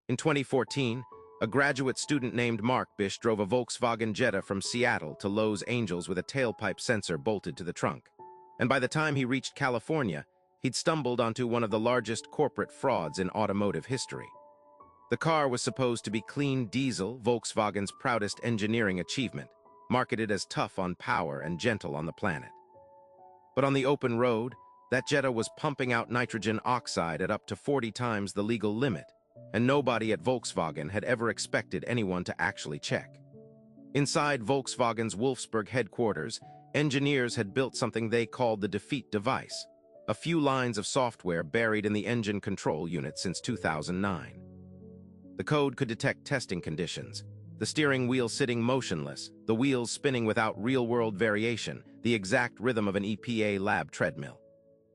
In 2014, a graduate student named Mark Bish drove a Volkswagen Jetta from Seattle to Los Angeles with a tailpipe sensor bolted to the trunk. And by the time he reached California, he'd stumbled onto one of the largest corporate frauds in automotive history. The car was supposed to be clean diesel, Volkswagen's proudest engineering achievement, marketed as tough on power and gentle on the planet. But on the open road, that Jetta was pumping out nitrogen oxide at up to 40 times the legal limit, and nobody at Volkswagen had ever expected anyone to actually check. Inside Volkswagen's Wolfsburg headquarters, engineers had built something they called the defeat device, a few lines of software buried in the engine control unit since 2009. The code could detect testing conditions, the steering wheel sitting motionless, the wheels spinning without real-world variation, the exact rhythm of an EPA lab treadmill.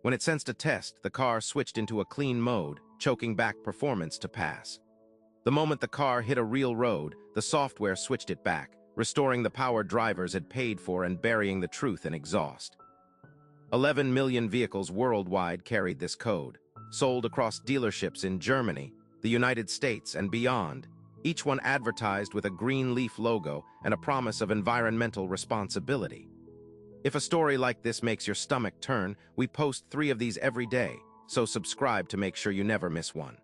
When it sensed a test, the car switched into a clean mode, choking back performance to pass. The moment the car hit a real road, the software switched it back, restoring the power drivers had paid for and burying the truth in exhaust. 11 million vehicles worldwide carried this code, sold across dealerships in Germany, the United States, and beyond, each one advertised with a green leaf logo and a promise of environmental responsibility. If a story like this makes your stomach turn, we post 3 of these every day, so subscribe to make sure you never miss one.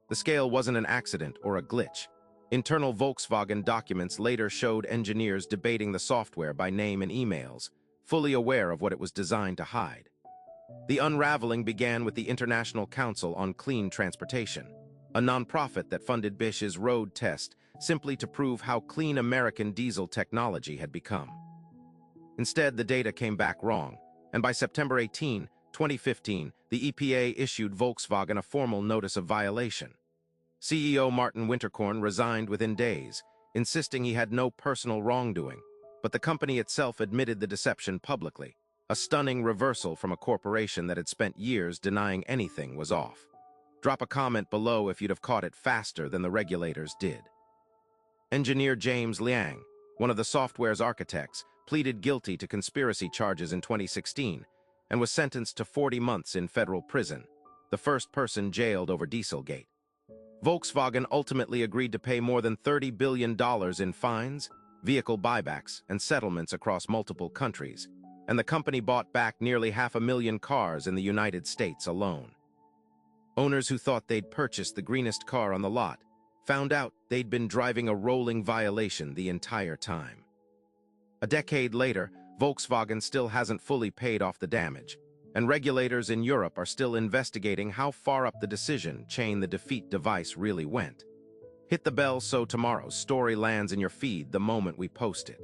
The scale wasn't an accident or a glitch. Internal Volkswagen documents later showed engineers debating the software by name and emails, fully aware of what it was designed to hide. The unraveling began with the International Council on Clean Transportation, a nonprofit that funded Bish's road test simply to prove how clean American diesel technology had become. Instead, the data came back wrong, and by September 18, 2015, the EPA issued Volkswagen a formal notice of violation. CEO Martin Winterkorn resigned within days, insisting he had no personal wrongdoing, but the company itself admitted the deception publicly, a stunning reversal from a corporation that had spent years denying anything was off. Drop a comment below if you'd have caught it faster than the regulators did. Engineer James Liang, one of the software's architects, pleaded guilty to conspiracy charges in 2016 and was sentenced to 40 months in federal prison, the first person jailed over Dieselgate. Volkswagen ultimately agreed to pay more than $30 billion in fines, vehicle buybacks, and settlements across multiple countries, and the company bought back nearly 500,000 cars in the United States alone. Owners who thought they'd purchased the greenest car on the lot found out they'd been driving a rolling violation the entire time. A decade later, Volkswagen still hasn't fully paid off the damage, and regulators in Europe are still investigating how far up the decision chain the defeat device really went. Hit the bell so tomorrow's story lands in your feed the moment we post it.